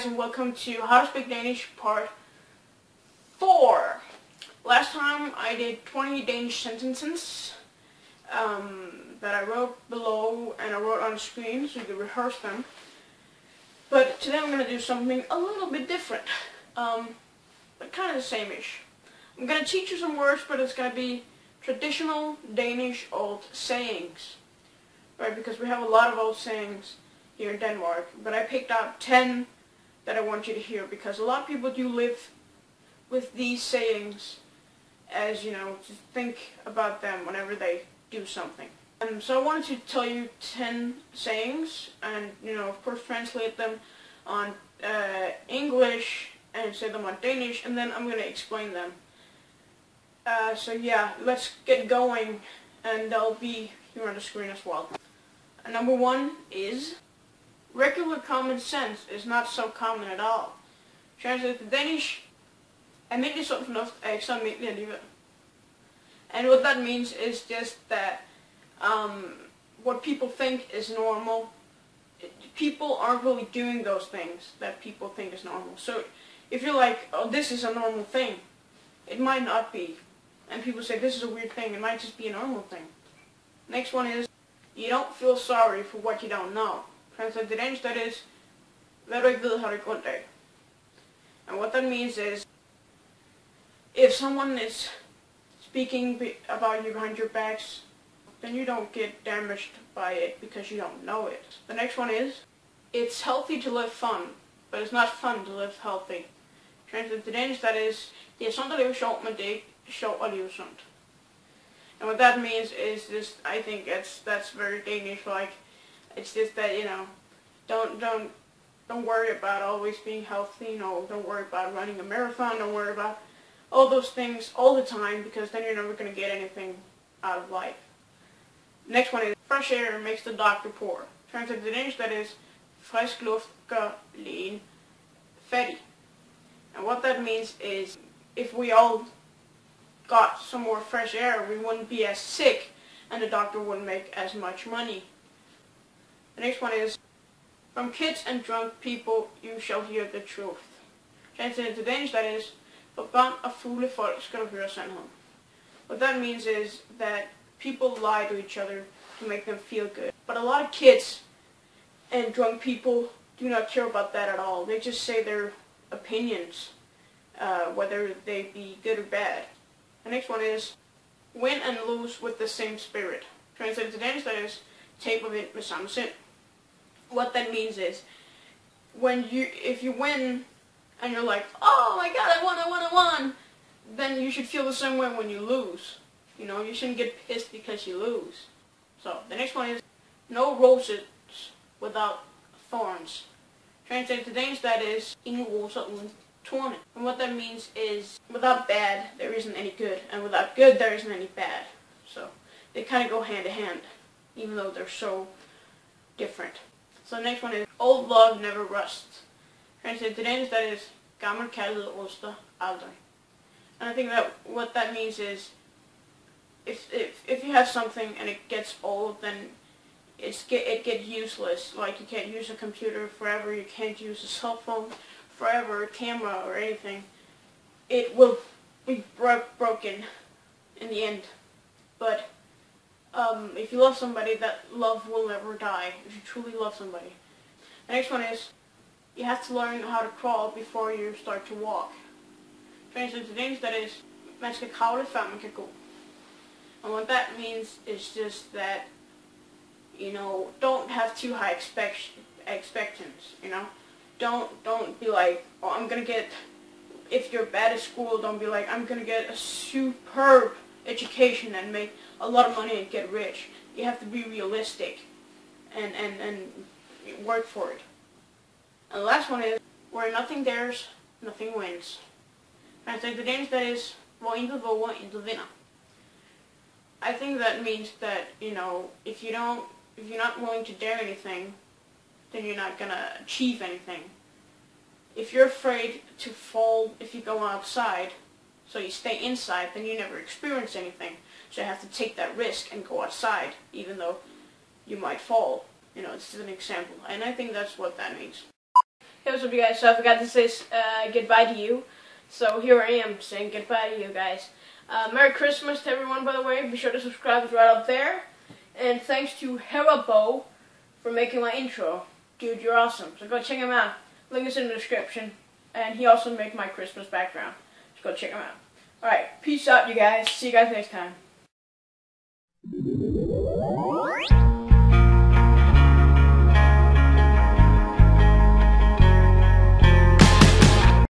and welcome to How to Speak Danish Part 4. Last time I did 20 Danish sentences that I wrote below and I wrote on the screen so you could rehearse them. But today I'm going to do something a little bit different, but kind of the same-ish. I'm going to teach you some words, but it's going to be traditional Danish old sayings, right? Because we have a lot of old sayings here in Denmark, but I picked out 10 that I want you to hear because a lot of people do live with these sayings as, you know, to think about them whenever they do something. So I wanted to tell you 10 sayings and, you know, of course translate them on English and say them on Danish, and then I'm going to explain them. So yeah, let's get going, and they'll be here on the screen as well. Number 1 is regular common sense is not so common at all. Translated to Danish, almindelig sundt fornuft ikke så almindelig alligevel. And what that means is just that what people think is normal, people aren't really doing those things that people think is normal. So if you're like, oh, this is a normal thing, it might not be. And people say this is a weird thing, it might just be a normal thing. Next one is, you don't feel sorry for what you don't know. Translated to Danish, that is, hvad du ikke ved, har du ikke ondt af. And what that means is, if someone is speaking about you behind your backs, then you don't get damaged by it because you don't know it. The next one is, it's healthy to live fun, but it's not fun to live healthy. Translated to Danish, that is, det sundt at leve sjovt, men det ikke sjovt at leve sundt. And what that means is just, I think that's very Danish, like, it's just that, you know, don't worry about always being healthy, you know, don't worry about running a marathon, don't worry about all those things all the time, because then you're never going to get anything out of life. Next one is, fresh air makes the doctor poor. Translated to Danish, that is, frisk luft, skal, lægen, fattig. And what that means is, if we all got some more fresh air, we wouldn't be as sick, and the doctor wouldn't make as much money. The next one is, from kids and drunk people you shall hear the truth. Translated to Danish, that is, for børn og fulde skal høre, sandheden. What that means is that people lie to each other to make them feel good. But a lot of kids and drunk people do not care about that at all. They just say their opinions, whether they be good or bad. The next one is, win and lose with the same spirit. Translated to Danish, that is, tabe og vind med samme sind. What that means is, if you win and you're like, oh my god, I won, then you should feel the same way when you lose. You know, you shouldn't get pissed because you lose. So, the next one is, no roses without thorns. Translated to Danish, that is, ingen roser uden torne. And what that means is, without bad, there isn't any good, and without good, there isn't any bad. So, they kind of go hand in hand, even though they're so different. So the next one is, old love never rusts. Translated to Danish, that is, gammel kærlighed ruster aldrig. And I think that what that means is, if you have something and it gets old, then it gets useless. Like, you can't use a computer forever, you can't use a cell phone forever, a camera or anything. It will be broken in the end. But if you love somebody, that love will never die, if you truly love somebody. The next one is, you have to learn how to crawl before you start to walk. Translated to Danish, that is, man skal kravle før man kan gå. And what that means is just that, you know, don't have too high expectations, you know. Don't be like, oh, I'm gonna get, if you're bad at school, don't be like, I'm gonna get a superb education and make a lot of money and get rich. You have to be realistic and work for it. And the last one is, where nothing dares, nothing wins. Translated to Danish, that is, hvor intet våger, intet vinder. I think that means that, you know, if you're not willing to dare anything, then you're not gonna achieve anything. If you're afraid to fall if you go outside, so you stay inside, then you never experience anything. So you have to take that risk and go outside, even though you might fall. You know, it's just an example. And I think that's what that means. Hey, what's up, you guys? So I forgot to say goodbye to you. So here I am saying goodbye to you guys. Merry Christmas to everyone, by the way. Be sure to subscribe. It's right up there. And thanks to Haribo for making my intro. Dude, you're awesome. So go check him out. Link is in the description. And he also made my Christmas background. So go check him out. Alright, peace out, you guys. See you guys next time.